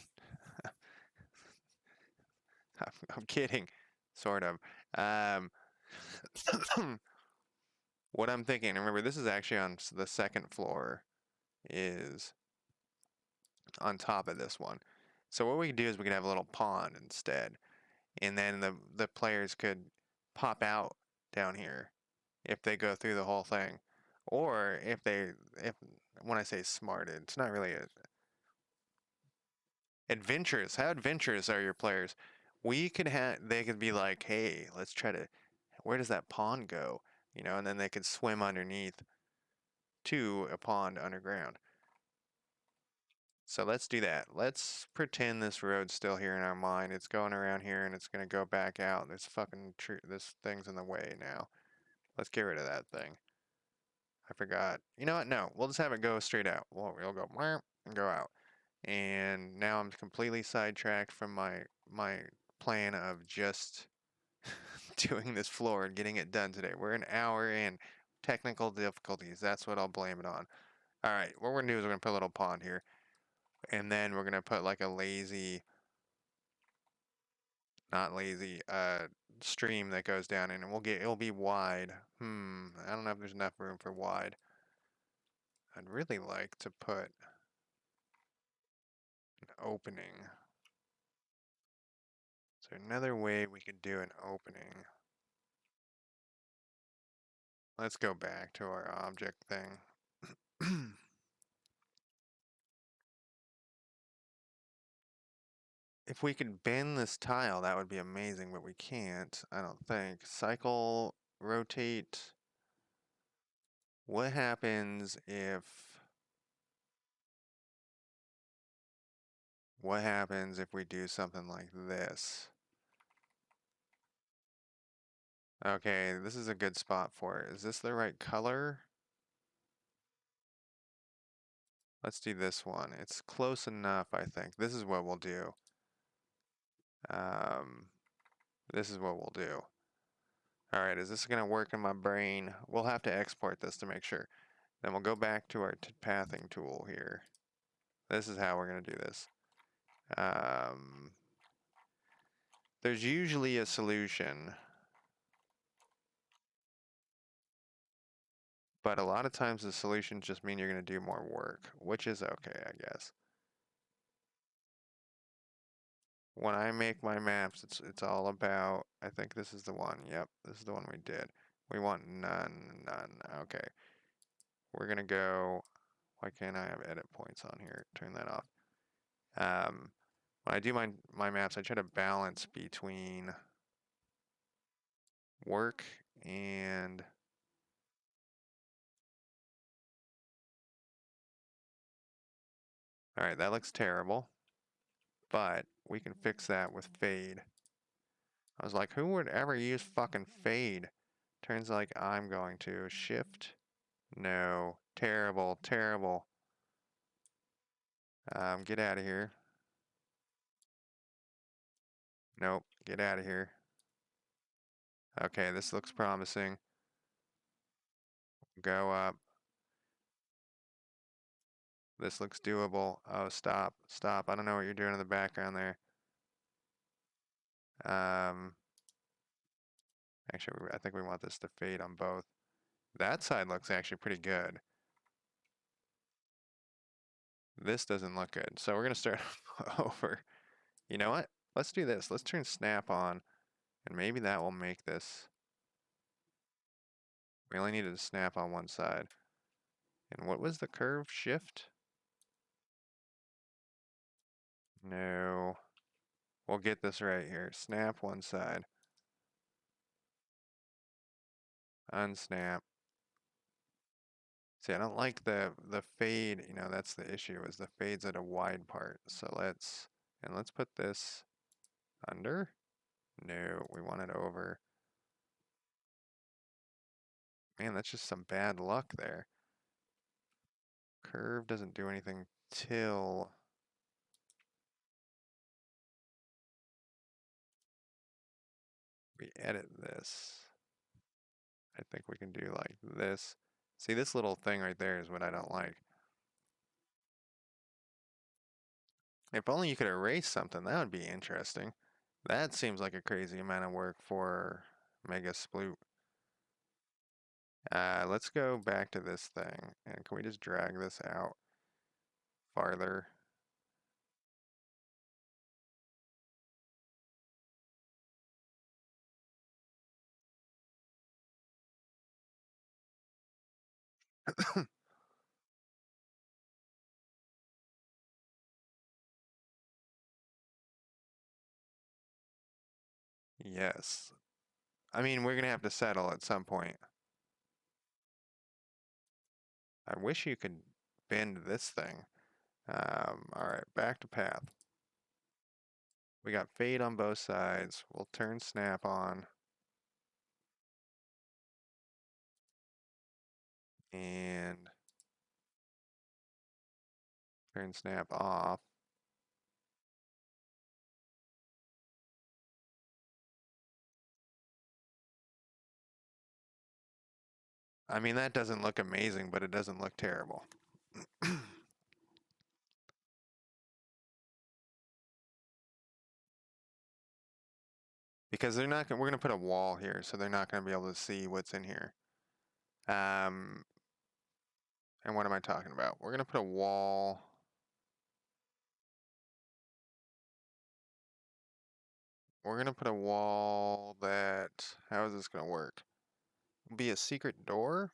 I'm kidding, sort of. Um, what I'm thinking, remember, this is actually on the second floor, is on top of this one. So what we could do is we could have a little pond instead, and then the players could pop out down here if they go through the whole thing, or if when I say smart, it's not really adventurous. How adventurous are your players? They could be like, hey, let's try to, where does that pond go? You know, and then they could swim underneath to a pond underground. So let's do that. Let's pretend this road's still here in our mind. It's going around here and it's gonna go back out. This thing's in the way now. Let's get rid of that thing. I forgot. You know what? No, we'll just have it go straight out. We'll go and go out. And now I'm completely sidetracked from my plan of just doing this floor and getting it done today. We're an hour in. Technical difficulties. That's what I'll blame it on. All right, what we're gonna do is we're gonna put a little pond here, and then we're gonna put like a not lazy, stream that goes down, and it'll be wide. I don't know if there's enough room for wide. I'd really like to put an opening. Is there another way we could do an opening? Let's go back to our object thing. If we could bend this tile, that would be amazing, but we can't, I don't think. Cycle, rotate. What happens if... What happens if we do something like this? Okay, this is a good spot for it. Is this the right color? Let's do this one. It's close enough, I think. This is what we'll do. Um, this is what we'll do. All right, is this gonna work in my brain? We'll have to export this to make sure. Then we'll go back to our pathing tool here. This is how we're gonna do this. There's usually a solution, but a lot of times the solutions just mean you're gonna do more work, which is okay, I guess. When I make my maps, it's all about, I think this is the one. Yep, this is the one we did. We want none, none. Okay. We're gonna go, why can't I have edit points on here? Turn that off. When I do my maps, I try to balance between work and all right, that looks terrible, but we can fix that with fade. I was like, who would ever use fucking fade? Turns like I'm going to. Shift. No. Terrible, terrible. Get out of here. Nope. Get out of here. Okay, this looks promising. Go up. This looks doable. Oh, stop. Stop. I don't know what you're doing in the background there. Actually, I think we want this to fade on both. That side looks actually pretty good. This doesn't look good. So we're going to start over. You know what? Let's do this. Let's turn snap on, and maybe that will make this. We only needed to snap on one side. And what was the curve? Shift? No. We'll get this right here. Snap one side. Unsnap. See, I don't like the fade, you know, that's the issue, is the fade's at a wide part. So let's put this under. No, we want it over. Man, that's just some bad luck there. Curve doesn't do anything till we edit this. I think we can do like this. See, this little thing right there is what I don't like. If only you could erase something, that would be interesting. That seems like a crazy amount of work for Mega Sploot. Let's go back to this thing, and can we just drag this out farther? Yes. I mean, we're gonna have to settle at some point. I wish you could bend this thing. All right, back to path. We got fade on both sides. We'll turn snap on. And turn snap off. I mean, that doesn't look amazing, but it doesn't look terrible. Because they're not gonna, we're gonna put a wall here, so they're not gonna be able to see what's in here. And what am I talking about? We're gonna put a wall. We're gonna put a wall that, how is this gonna work? Be a secret door?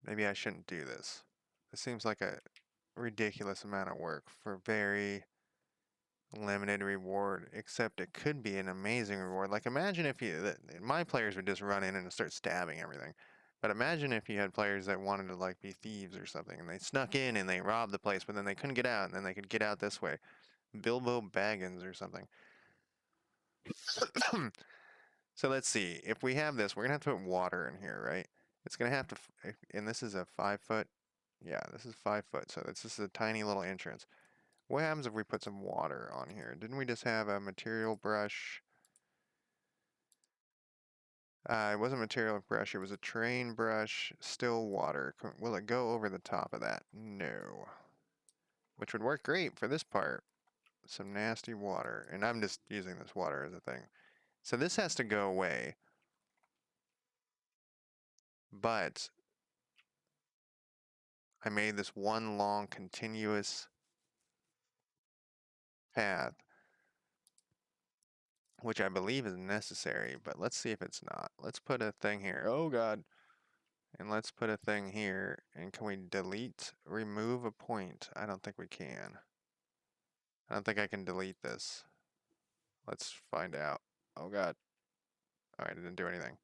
Maybe I shouldn't do this. This seems like a ridiculous amount of work for very limited reward, except it could be an amazing reward. Like imagine if my players would just run in and start stabbing everything. But imagine if you had players that wanted to like be thieves or something, and they snuck in and they robbed the place, but then they couldn't get out, and then they could get out this way. Bilbo Baggins or something. So let's see. If we have this, we're gonna have to put water in here, right? It's gonna have to, and this is a 5 foot. Yeah, this is 5 foot, so this is a tiny little entrance. What happens if we put some water on here? Didn't we just have a material brush? It wasn't a material brush, it was a terrain brush, still water. Will it go over the top of that? No. Which would work great for this part. Some nasty water, and I'm just using this water as a thing. So this has to go away. But I made this one long continuous path, which I believe is necessary, but let's see if it's not. Let's put a thing here. Oh God. And let's put a thing here. And can we remove a point? I don't think we can. I don't think I can delete this. Let's find out. Oh God. Alright, it didn't do anything.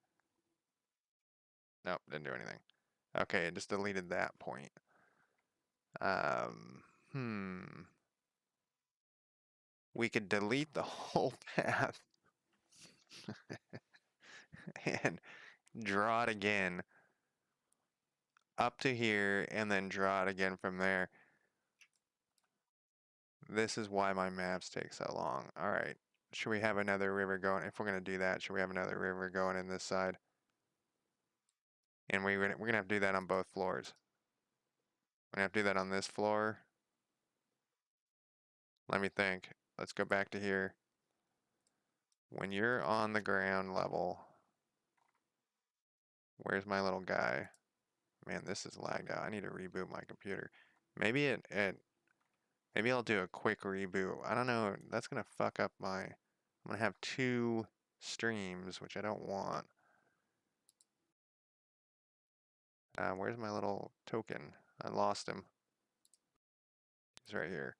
Nope, didn't do anything. Okay, it just deleted that point. We could delete the whole path and draw it again up to here and then draw it again from there. This is why my maps take so long. Alright, should we have another river going? If we're going to do that, should we have another river going in this side? And we're gonna have to do that on both floors. We're gonna have to do that on this floor. Let me think. Let's go back to here. When you're on the ground level, where's my little guy? Man, this is lagged out. I need to reboot my computer. Maybe maybe I'll do a quick reboot. I don't know. That's gonna fuck up I'm gonna have 2 streams, which I don't want. Where's my little token? I lost him. He's right here.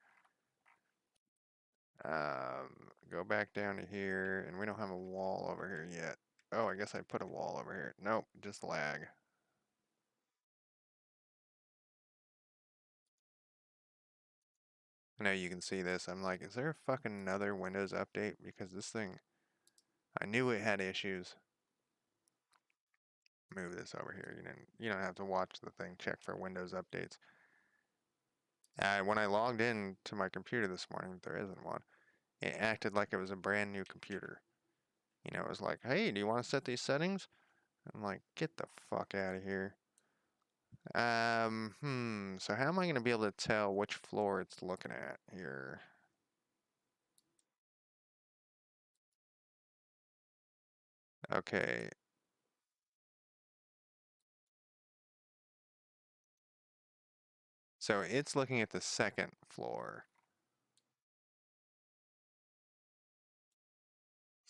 Go back down to here, and we don't have a wall over here yet. Oh, I guess I put a wall over here. Nope, just lag. I know you can see this. I'm like, is there a fucking another Windows update? Because this thing, I knew it had issues. Move this over here. You don't have to watch the thing check for Windows updates. When I logged in to my computer this morning, there isn't one. It acted like it was a brand new computer. It was like, hey, do you want to set these settings? I'm like, get the fuck out of here. So how am I going to be able to tell which floor it's looking at here? Okay. So it's looking at the second floor.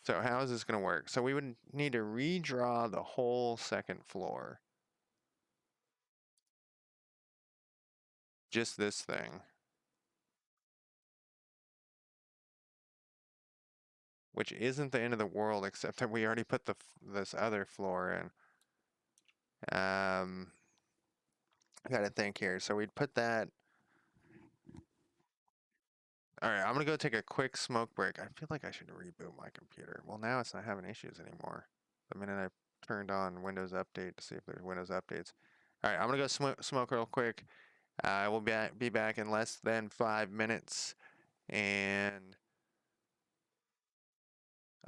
So how is this going to work? So we would need to redraw the whole second floor. Just this thing. Which isn't the end of the world, except that we already put this other floor in. I gotta think here. So we'd put that. Alright, I'm gonna go take a quick smoke break. I feel like I should reboot my computer. Well, now it's not having issues anymore. The minute I turned on Windows Update to see if there's Windows updates. Alright, I'm gonna go smoke real quick. I will be back in less than 5 minutes. And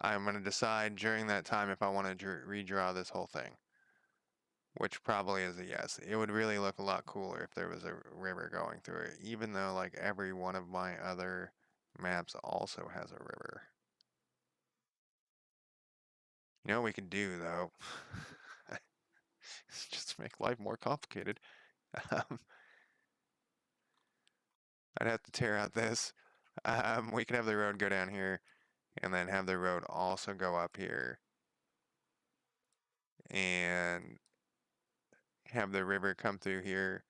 I'm going to decide during that time if I want to redraw this whole thing. Which probably is a yes. It would really look a lot cooler if there was a river going through it, even though like every one of my other maps also has a river. You know what we could do though? Just make life more complicated. I'd have to tear out this. We could have the road go down here and then have the road also go up here. And have the river come through here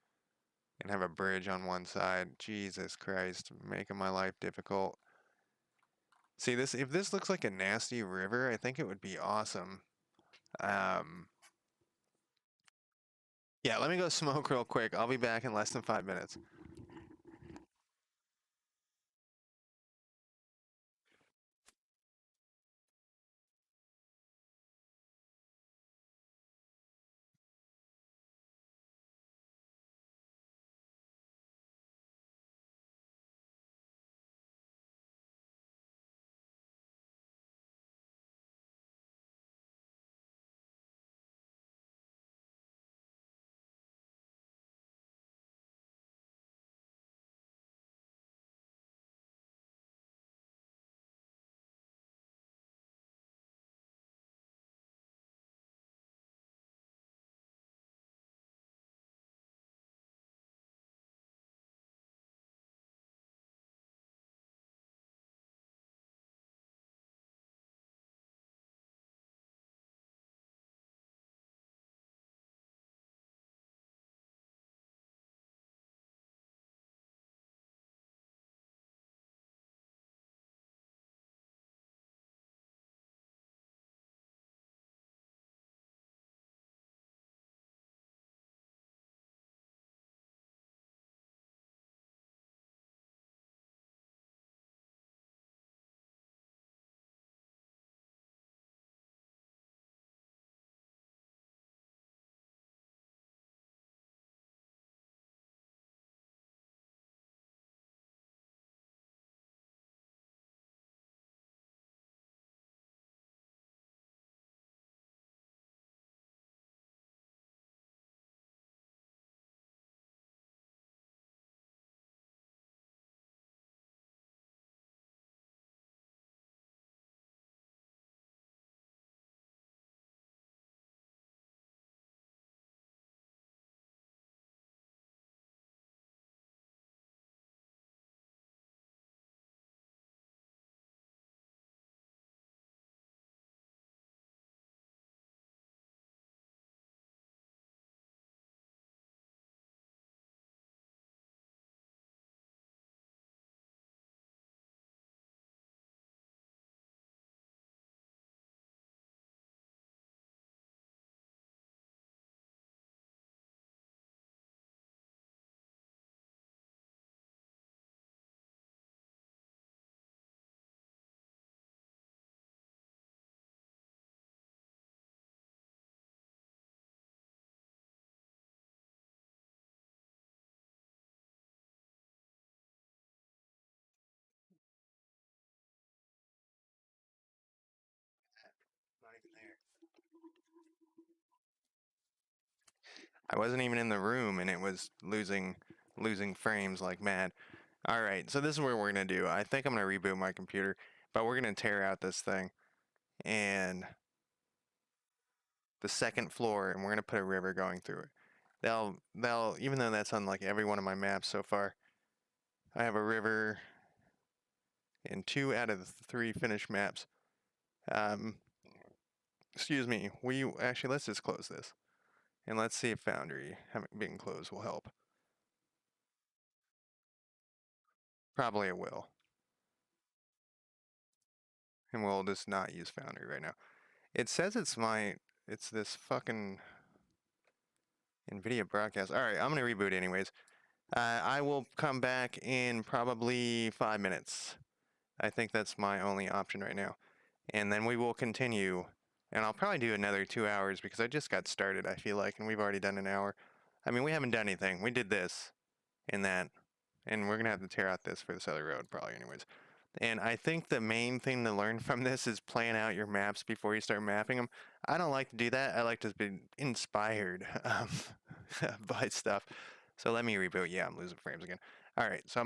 and have a bridge on one side. Jesus Christ, making my life difficult. See this, if this looks like a nasty river, I think it would be awesome. Yeah, let me go smoke real quick. I'll be back in less than 5 minutes. Not even there. I wasn't even in the room and it was losing frames like mad. All right, so this is what we're gonna do. I think I'm gonna reboot my computer, but we're gonna tear out this thing and the second floor, and we're gonna put a river going through it. They'll even though that's on like every one of my maps so far, I have a river in 2 out of the 3 finished maps. Excuse me. We actually, let's just close this and let's see if Foundry being closed will help. Probably it will. And we'll just not use Foundry right now. It says it's this fucking NVIDIA broadcast. All right, I'm gonna reboot anyways. I will come back in probably 5 minutes. I think that's my only option right now. And then we will continue. And I'll probably do another 2 hours because I just got started, I feel like, and we've already done an hour. I mean, we haven't done anything. We did this and that. And we're gonna have to tear out this for this other road probably anyways. And I think the main thing to learn from this is plan out your maps before you start mapping them. I don't like to do that. I like to be inspired by stuff. So let me reboot. Yeah, I'm losing frames again. All right, so I'm